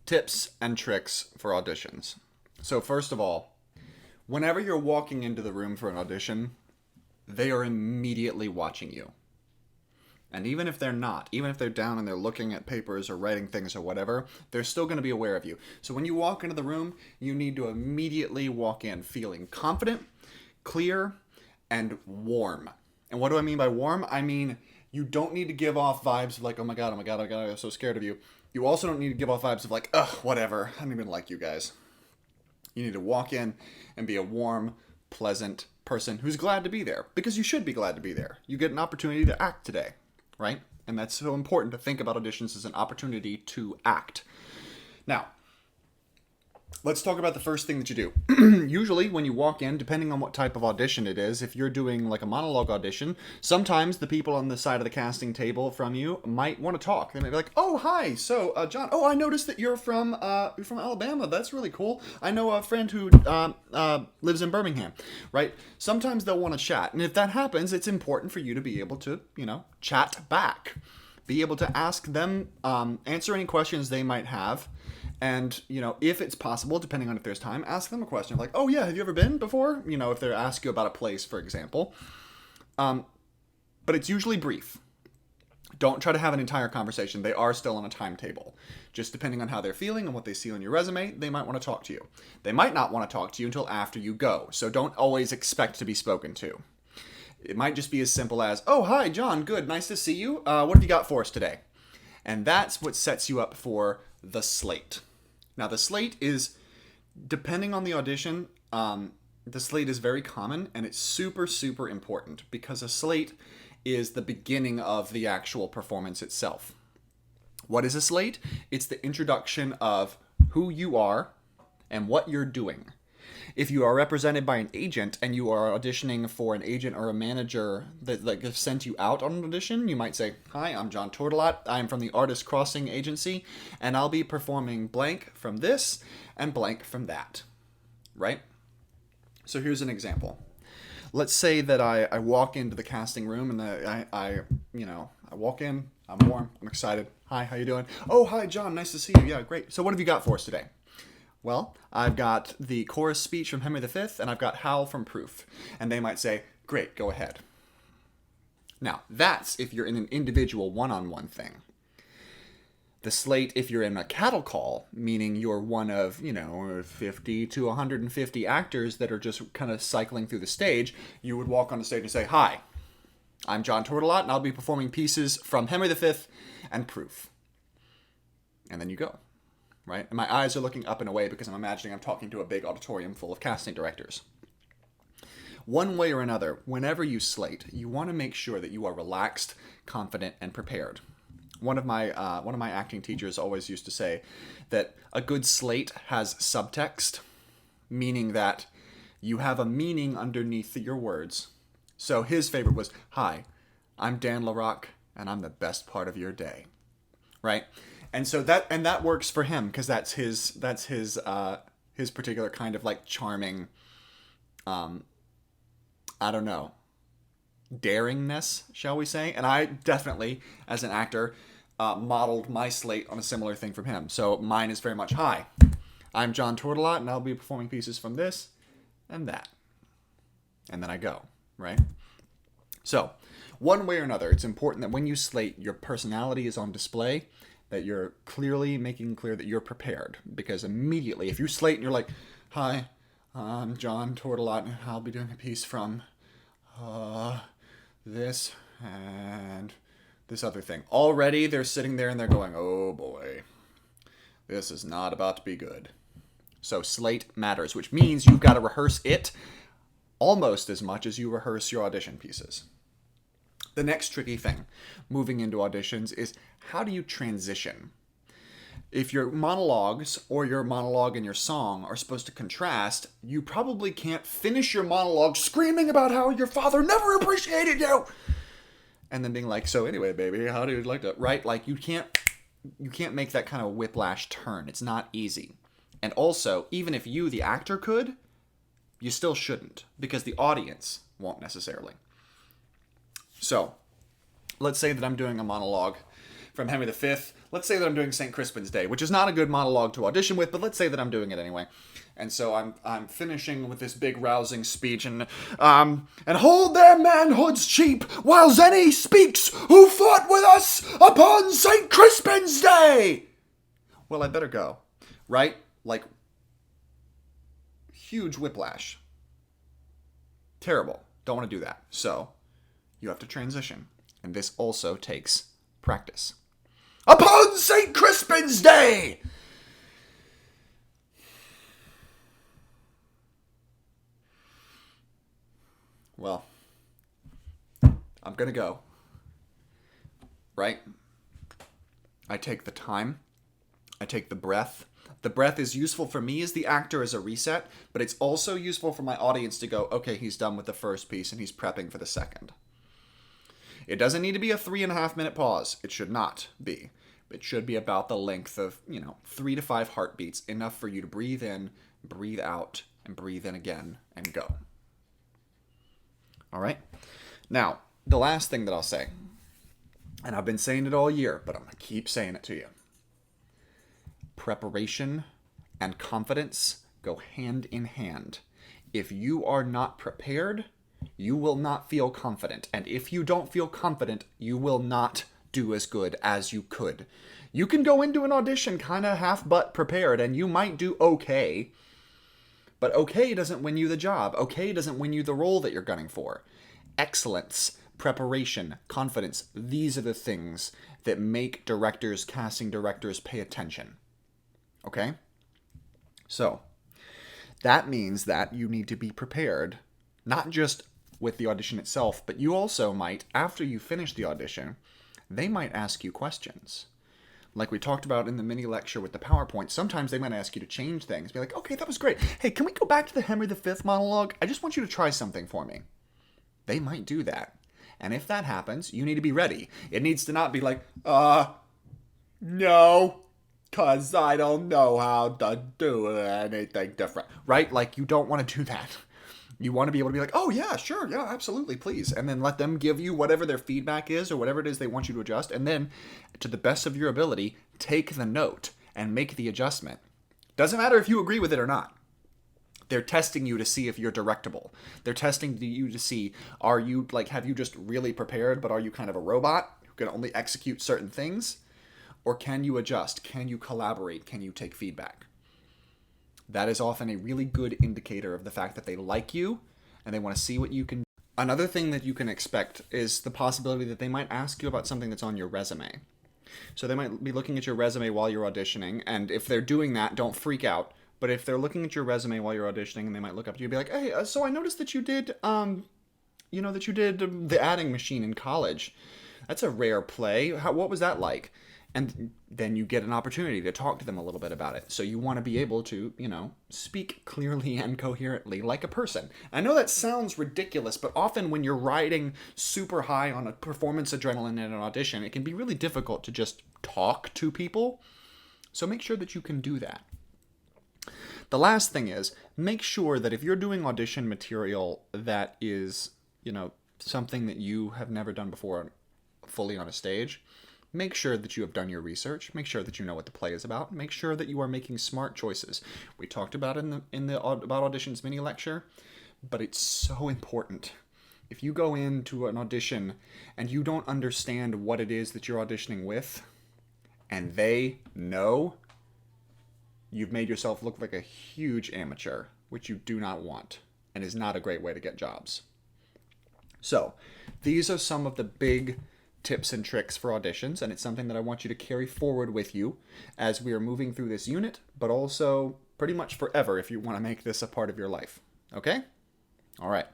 Tips and tricks for auditions. So first of all, whenever you're walking into the room for an audition, they are immediately watching you. And even if they're not, even if they're down and they're looking at papers or writing things or whatever, they're still going to be aware of you. So when you walk into the room, you need to immediately walk in feeling confident, clear, and warm. And what do I mean by warm? I mean, you don't need to give off vibes of like, oh my God, I'm so scared of you. You also don't need to give off vibes of like, ugh, whatever, I don't even like you guys. You need to walk in and be a warm, pleasant person who's glad to be there, because you should be glad to be there. You get an opportunity to act today, right? And that's so important to think about auditions as an opportunity to act. Now, let's talk about the first thing that you do. Usually when you walk in, depending on what type of audition it is, if you're doing like a monologue audition, sometimes the people on the side of the casting table from you might want to talk. They might be like, oh, hi, so John, oh, I noticed that you're from Alabama. That's really cool. I know a friend who lives in Birmingham, right? Sometimes they'll want to chat. And if that happens, it's important for you to be able to, chat back. Be able to ask them, answer any questions they might have. And, if it's possible, depending on if there's time, ask them a question like, oh yeah, have you ever been before? If they're asking you about a place, for example. But it's usually brief. Don't try to have an entire conversation. They are still on a timetable. Just depending on how they're feeling and what they see on your resume, they might want to talk to you. They might not want to talk to you until after you go. So don't always expect to be spoken to. It might just be as simple as, oh, hi, John, good, nice to see you. What have you got for us today? And that's what sets you up for the slate. Now, the slate is, depending on the audition, the slate is very common, and it's super, super important, because a slate is the beginning of the actual performance itself. What is a slate? It's the introduction of who you are and what you're doing. If you are represented by an agent and you are auditioning for an agent or a manager that have sent you out on an audition, you might say, hi, I'm John Tourtellotte. I'm from the Artist Crossing Agency, and I'll be performing blank from this and blank from that, right? So here's an example. Let's say that I walk into the casting room and I walk in, I'm warm, I'm excited. Hi, how you doing? Oh, hi, John, nice to see you. Yeah, great. So what have you got for us today? Well, I've got the chorus speech from Henry V, and I've got Howl from Proof. And they might say, great, go ahead. Now, that's if you're in an individual one-on-one thing. The slate, if you're in a cattle call, meaning you're one of, 50 to 150 actors that are just kind of cycling through the stage, you would walk on the stage and say, hi, I'm John Tourtellotte, and I'll be performing pieces from Henry V and Proof. And then you go. Right? And my eyes are looking up and away because I'm imagining I'm talking to a big auditorium full of casting directors. One way or another, whenever you slate, you want to make sure that you are relaxed, confident, and prepared. One of my acting teachers always used to say that a good slate has subtext, meaning that you have a meaning underneath your words. So his favorite was, hi, I'm Dan LaRock, and I'm the best part of your day. Right? And so that works for him because that's his particular kind of like charming, daringness, shall we say? And I definitely, as an actor, modeled my slate on a similar thing from him. So mine is very much, hi, I'm John Tourtellotte, and I'll be performing pieces from this and that. And then I go, right? So one way or another, it's important that when you slate, your personality is on display, that you're clearly making clear that you're prepared. Because immediately, if you slate and you're like, hi, I'm John Tourtellotte, and I'll be doing a piece from this and this other thing. Already, they're sitting there and they're going, oh boy, this is not about to be good. So slate matters, which means you've got to rehearse it almost as much as you rehearse your audition pieces. The next tricky thing moving into auditions is, how do you transition? If your monologues or your monologue and your song are supposed to contrast, you probably can't finish your monologue screaming about how your father never appreciated you, and then being like, so anyway, baby, how do you like to, right? Like you can't make that kind of whiplash turn. It's not easy. And also, even if you, the actor, could, you still shouldn't, because the audience won't necessarily. So, let's say that I'm doing a monologue from Henry V. Let's say that I'm doing St. Crispin's Day, which is not a good monologue to audition with, but let's say that I'm doing it anyway. And so I'm finishing with this big rousing speech, and hold their manhoods cheap while Zenny speaks, who fought with us upon St. Crispin's Day. Well, I better go, right? Like, huge whiplash. Terrible. Don't want to do that. So, you have to transition. And this also takes practice. Upon St. Crispin's Day! Well, I'm gonna go. Right? I take the time. I take the breath. The breath is useful for me as the actor as a reset, but it's also useful for my audience to go, okay, he's done with the first piece and he's prepping for the second. It doesn't need to be a 3.5 minute pause. It should not be. It should be about the length of, 3 to 5 heartbeats, enough for you to breathe in, breathe out, and breathe in again, and go. All right? Now, the last thing that I'll say, and I've been saying it all year, but I'm going to keep saying it to you. Preparation and confidence go hand in hand. If you are not prepared, you will not feel confident. And if you don't feel confident, you will not do as good as you could. You can go into an audition kind of half-butt prepared, and you might do okay. But okay doesn't win you the job. Okay doesn't win you the role that you're gunning for. Excellence, preparation, confidence, these are the things that make directors, casting directors pay attention. Okay? So, that means that you need to be prepared, not just with the audition itself, but you also might, after you finish the audition, they might ask you questions. Like we talked about in the mini lecture with the PowerPoint, sometimes they might ask you to change things. Be like, okay, that was great. Hey, can we go back to the Henry V monologue? I just want you to try something for me. They might do that. And if that happens, you need to be ready. It needs to not be like, no, because I don't know how to do anything different. Right? Like, you don't want to do that. You want to be able to be like, oh, yeah, sure, yeah, absolutely, please. And then let them give you whatever their feedback is or whatever it is they want you to adjust. And then, to the best of your ability, take the note and make the adjustment. Doesn't matter if you agree with it or not. They're testing you to see if you're directable. They're testing you to see, are you, like, have you just really prepared, but are you kind of a robot who can only execute certain things? Or can you adjust? Can you collaborate? Can you take feedback? That is often a really good indicator of the fact that they like you and they want to see what you can do. Another thing that you can expect is the possibility that they might ask you about something that's on your resume. So they might be looking at your resume while you're auditioning, and if they're doing that, don't freak out. But if they're looking at your resume while you're auditioning, and they might look up to you and be like, hey, so I noticed that you did, the adding machine in college. That's a rare play. What was that like? And then you get an opportunity to talk to them a little bit about it. So you want to be able to, speak clearly and coherently like a person. I know that sounds ridiculous, but often when you're riding super high on a performance adrenaline in an audition, it can be really difficult to just talk to people. So make sure that you can do that. The last thing is, make sure that if you're doing audition material that is, something that you have never done before fully on a stage, make sure that you have done your research. Make sure that you know what the play is about. Make sure that you are making smart choices. We talked about in the about auditions mini lecture, but it's so important. If you go into an audition and you don't understand what it is that you're auditioning with, and they know, you've made yourself look like a huge amateur, which you do not want, and is not a great way to get jobs. So, these are some of the big tips and tricks for auditions, and it's something that I want you to carry forward with you as we are moving through this unit, but also pretty much forever if you want to make this a part of your life. Okay? All right.